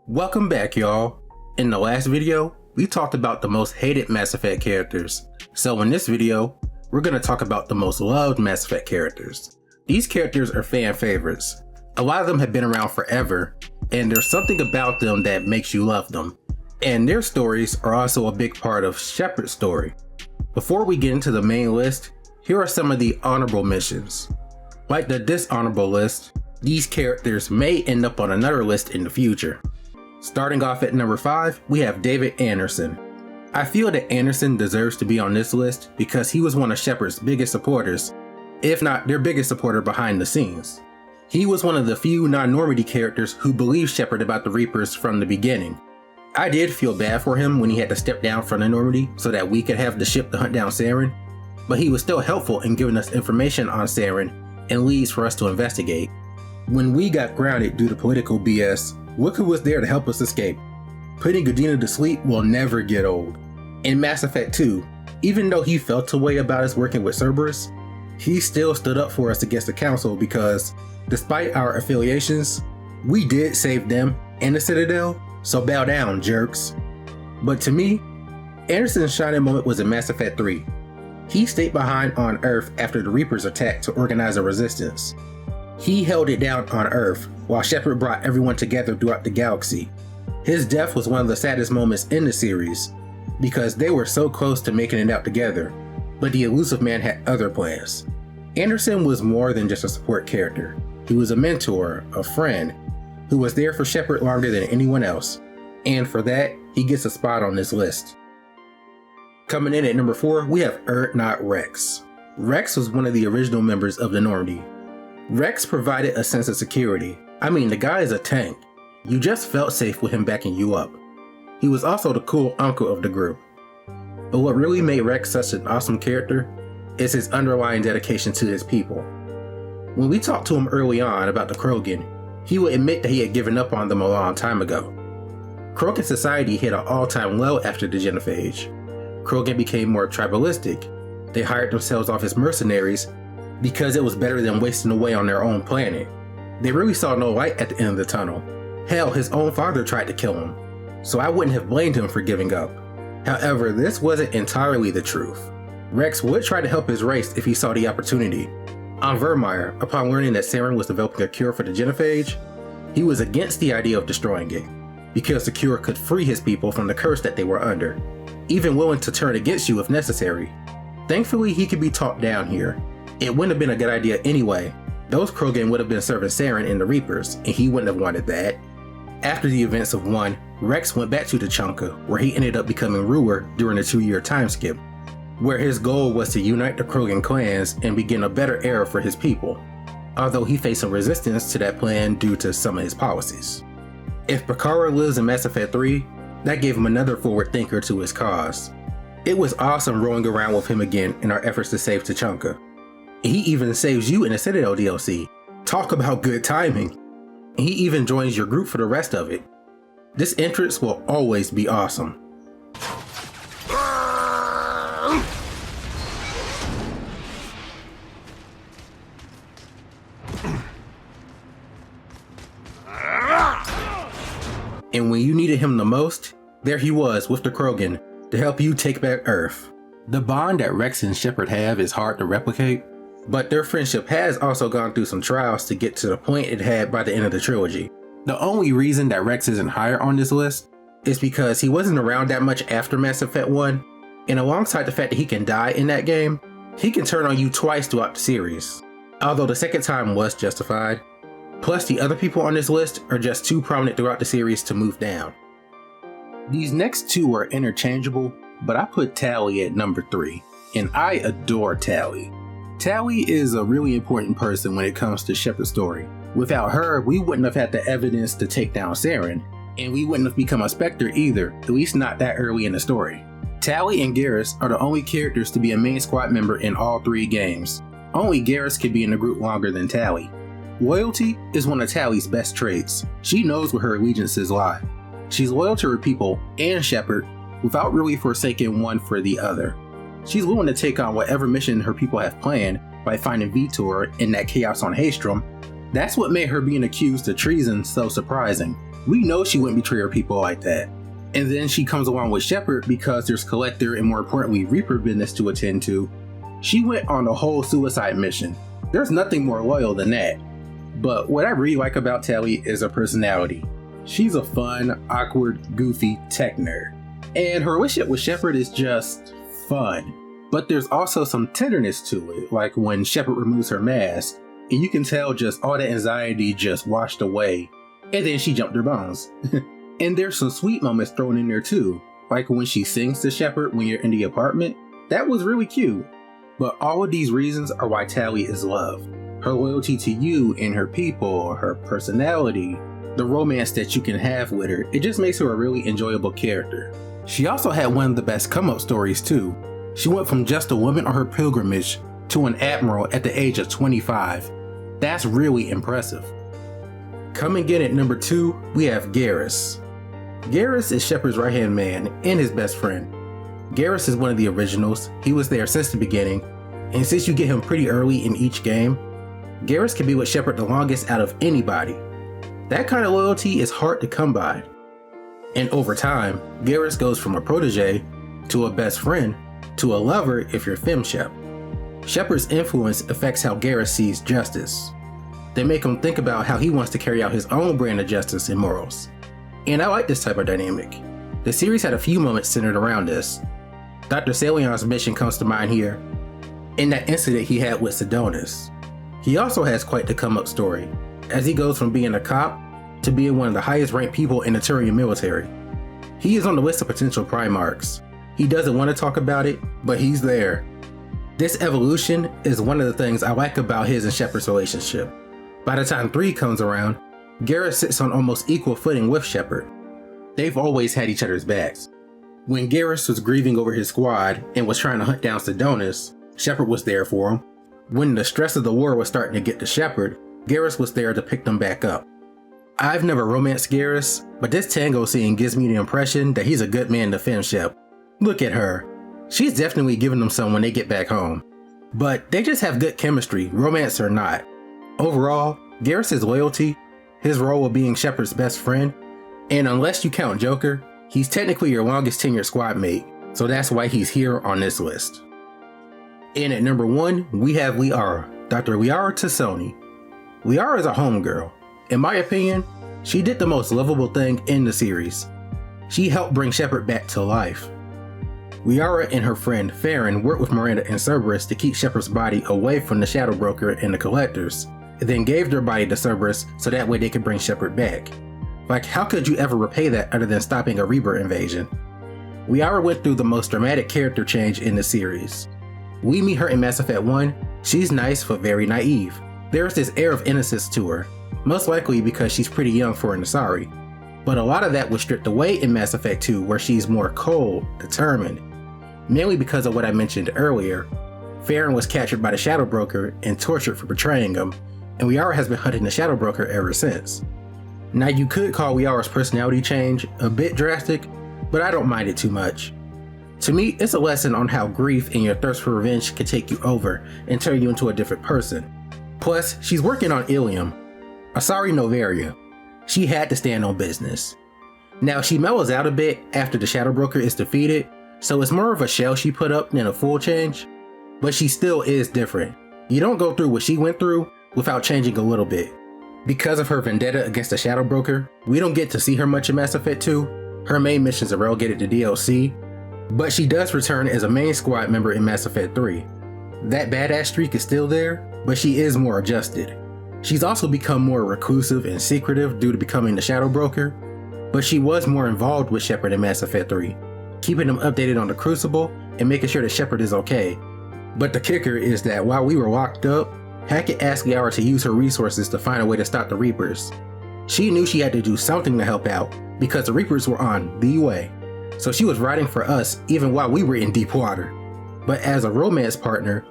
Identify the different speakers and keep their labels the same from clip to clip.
Speaker 1: Welcome back, y'all. In the last video, we talked about the most hated Mass Effect characters. So in this video, we're going to talk about the most loved Mass Effect characters. These characters are fan favorites. A lot of them have been around forever, and there's something about them that makes you love them. And their stories are also a big part of Shepard's story. Before we get into the main list, here are some of the honorable mentions. Like the dishonorable list, these characters may end up on another list in the future. Starting off at number 5, we have David Anderson. I feel that Anderson deserves to be on this list because he was one of Shepard's biggest supporters, if not their biggest supporter behind the scenes. He was one of the few non-Normandy characters who believed Shepard about the Reapers from the beginning. I did feel bad for him when he had to step down from the Normandy so that we could have the ship to hunt down Saren, but he was still helpful in giving us information on Saren and leads for us to investigate. When we got grounded due to political BS, Wooker was there to help us escape. Putting Udina to sleep will never get old. In Mass Effect 2, even though he felt a way about us working with Cerberus, he still stood up for us against the Council because, despite our affiliations, we did save them and the Citadel, so bow down, jerks. But to me, Anderson's shining moment was in Mass Effect 3. He stayed behind on Earth after the Reapers attacked to organize a resistance. He held it down on Earth while Shepard brought everyone together throughout the galaxy. His death was one of the saddest moments in the series because they were so close to making it out together, but the elusive man had other plans. Anderson was more than just a support character. He was a mentor, a friend, who was there for Shepard longer than anyone else, and for that, he gets a spot on this list. Coming in at number 4, we have Urdnot Wrex. Wrex was one of the original members of the Normandy. Wrex provided a sense of security. I mean, the guy is a tank. You just felt safe with him backing you up. He was also the cool uncle of the group. But what really made Wrex such an awesome character is his underlying dedication to his people. When we talked to him early on about the Krogan, he would admit that he had given up on them a long time ago. Krogan society hit an all-time low after the genophage. Krogan became more tribalistic. They hired themselves off as mercenaries because it was better than wasting away on their own planet. They really saw no light at the end of the tunnel. Hell, his own father tried to kill him, so I wouldn't have blamed him for giving up. However, this wasn't entirely the truth. Wrex would try to help his race if he saw the opportunity. On Virmire, upon learning that Saren was developing a cure for the genophage, he was against the idea of destroying it, because the cure could free his people from the curse that they were under, even willing to turn against you if necessary. Thankfully, he could be talked down here. It wouldn't have been a good idea anyway. Those Krogan would have been serving Saren and the Reapers, and he wouldn't have wanted that. After the events of 1, Wrex went back to Tuchanka, where he ended up becoming ruler during a 2-year time skip, where his goal was to unite the Krogan clans and begin a better era for his people, although he faced some resistance to that plan due to some of his policies. If Bakara lives in Mass Effect 3, that gave him another forward thinker to his cause. It was awesome rolling around with him again in our efforts to save Tuchanka. He even saves you in the Citadel DLC. Talk about good timing. And he even joins your group for the rest of it. This entrance will always be awesome. And when you needed him the most, there he was with the Krogan to help you take back Earth. The bond that Wrex and Shepard have is hard to replicate, but their friendship has also gone through some trials to get to the point it had by the end of the trilogy. The only reason that Wrex isn't higher on this list is because he wasn't around that much after Mass Effect 1, and alongside the fact that he can die in that game, he can turn on you twice throughout the series, although the second time was justified. Plus, the other people on this list are just too prominent throughout the series to move down. These next two are interchangeable, but I put Tali at number 3, and I adore Tali. Tali is a really important person when it comes to Shepard's story. Without her, we wouldn't have had the evidence to take down Saren, and we wouldn't have become a Spectre either, at least not that early in the story. Tali and Garrus are the only characters to be a main squad member in all 3 games. Only Garrus could be in the group longer than Tali. Loyalty is one of Tali's best traits. She knows where her allegiances lie. She's loyal to her people and Shepard without really forsaking one for the other. She's willing to take on whatever mission her people have planned by finding Vitor in that chaos on Haestrom. That's what made her being accused of treason so surprising. We know she wouldn't betray her people like that. And then she comes along with Shepard because there's Collector and more importantly Reaper business to attend to. She went on a whole suicide mission. There's nothing more loyal than that. But what I really like about Tali is her personality. She's a fun, awkward, goofy tech nerd. And her relationship with Shepard is just fun. But there's also some tenderness to it, like when Shepard removes her mask, and you can tell just all that anxiety just washed away, and then she jumped her bones. And there's some sweet moments thrown in there too, like when she sings to Shepard when you're in the apartment. That was really cute. But all of these reasons are why Tali is loved. Her loyalty to you and her people, her personality, the romance that you can have with her, it just makes her a really enjoyable character. She also had one of the best come-up stories too. She went from just a woman on her pilgrimage to an admiral at the age of 25. That's really impressive. Coming in at number 2, we have Garrus. Garrus is Shepard's right-hand man and his best friend. Garrus is one of the originals. He was there since the beginning, and since you get him pretty early in each game, Garrus can be with Shepard the longest out of anybody. That kind of loyalty is hard to come by. And over time, Garrus goes from a protege to a best friend to a lover if you're FemShep. Shepard's influence affects how Garrus sees justice. They make him think about how he wants to carry out his own brand of justice and morals. And I like this type of dynamic. The series had a few moments centered around this. Dr. Salion's mission comes to mind here, in that incident he had with Sidonis. He also has quite the come-up story, as he goes from being a cop to being one of the highest ranked people in the Turian military. He is on the list of potential Primarchs. He doesn't want to talk about it, but he's there. This evolution is one of the things I like about his and Shepard's relationship. By the time 3 comes around, Garrus sits on almost equal footing with Shepard. They've always had each other's backs. When Garrus was grieving over his squad and was trying to hunt down Sidonis, Shepard was there for him. When the stress of the war was starting to get to Shepard, Garrus was there to pick them back up. I've never romanced Garrus, but this tango scene gives me the impression that he's a good man to FemShep. Look at her. She's definitely giving them some when they get back home. But they just have good chemistry, romance or not. Overall, Garrus' loyalty, his role of being Shepard's best friend, and unless you count Joker, he's technically your longest tenured squad mate, so that's why he's here on this list. And at number 1, we have Liara, Dr. Liara T'Soni. Liara is a homegirl. In my opinion, she did the most lovable thing in the series. She helped bring Shepard back to life. Liara and her friend Farron worked with Miranda and Cerberus to keep Shepard's body away from the Shadow Broker and the Collectors, and then gave their body to Cerberus so that way they could bring Shepard back. Like, how could you ever repay that other than stopping a Reaper invasion? Liara went through the most dramatic character change in the series. We meet her in Mass Effect 1, she's nice but very naive. There's this air of innocence to her, most likely because she's pretty young for an Asari. But a lot of that was stripped away in Mass Effect 2 where she's more cold, determined. Mainly because of what I mentioned earlier, Farron was captured by the Shadow Broker and tortured for betraying him, and Liara has been hunting the Shadow Broker ever since. Now you could call Liara's personality change a bit drastic, but I don't mind it too much. To me, it's a lesson on how grief and your thirst for revenge can take you over and turn you into a different person. Plus, she's working on Ilium, Asari Novaria. She had to stand on business. Now she mellows out a bit after the Shadow Broker is defeated, so it's more of a shell she put up than a full change, but she still is different. You don't go through what she went through without changing a little bit. Because of her vendetta against the Shadow Broker, we don't get to see her much in Mass Effect 2. Her main missions are relegated to DLC, but she does return as a main squad member in Mass Effect 3. That badass streak is still there, but she is more adjusted. She's also become more reclusive and secretive due to becoming the Shadow Broker, but she was more involved with Shepard in Mass Effect 3, keeping him updated on the Crucible and making sure that Shepard is okay. But the kicker is that while we were locked up, Hackett asked Liara to use her resources to find a way to stop the Reapers. She knew she had to do something to help out because the Reapers were on the way, so she was riding for us even while we were in deep water. But as a romance partner,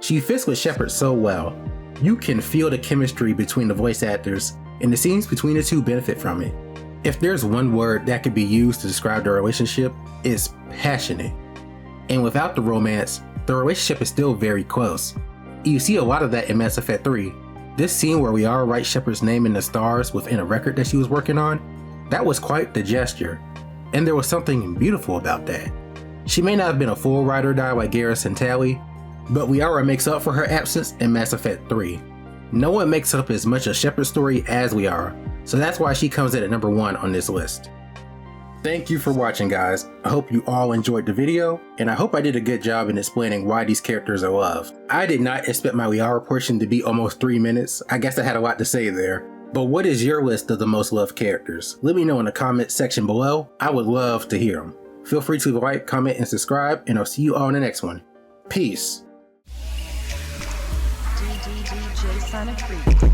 Speaker 1: she fits with Shepard so well. You can feel the chemistry between the voice actors, and the scenes between the two benefit from it. If there's one word that could be used to describe their relationship, it's passionate. And without the romance, the relationship is still very close. You see a lot of that in Mass Effect 3. This scene where Liara writes Shepard's name in the stars within a record that she was working on, That was quite the gesture, and there was something beautiful about that. She may not have been a full ride or die like Garrus and Tali, but Liara makes up for her absence in Mass Effect 3. No one makes up as much a Shepard story as Liara, so that's why she comes in at number 1 on this list. Thank you for watching, guys. I hope you all enjoyed the video, and I hope I did a good job in explaining why these characters are loved. I did not expect my Liara portion to be almost 3 minutes. I guess I had a lot to say there. But what is your list of the most loved characters? Let me know in the comment section below. I would love to hear them. Feel free to like, comment, and subscribe, and I'll see you all in the next one. Peace.
Speaker 2: DJ Sonic Freak.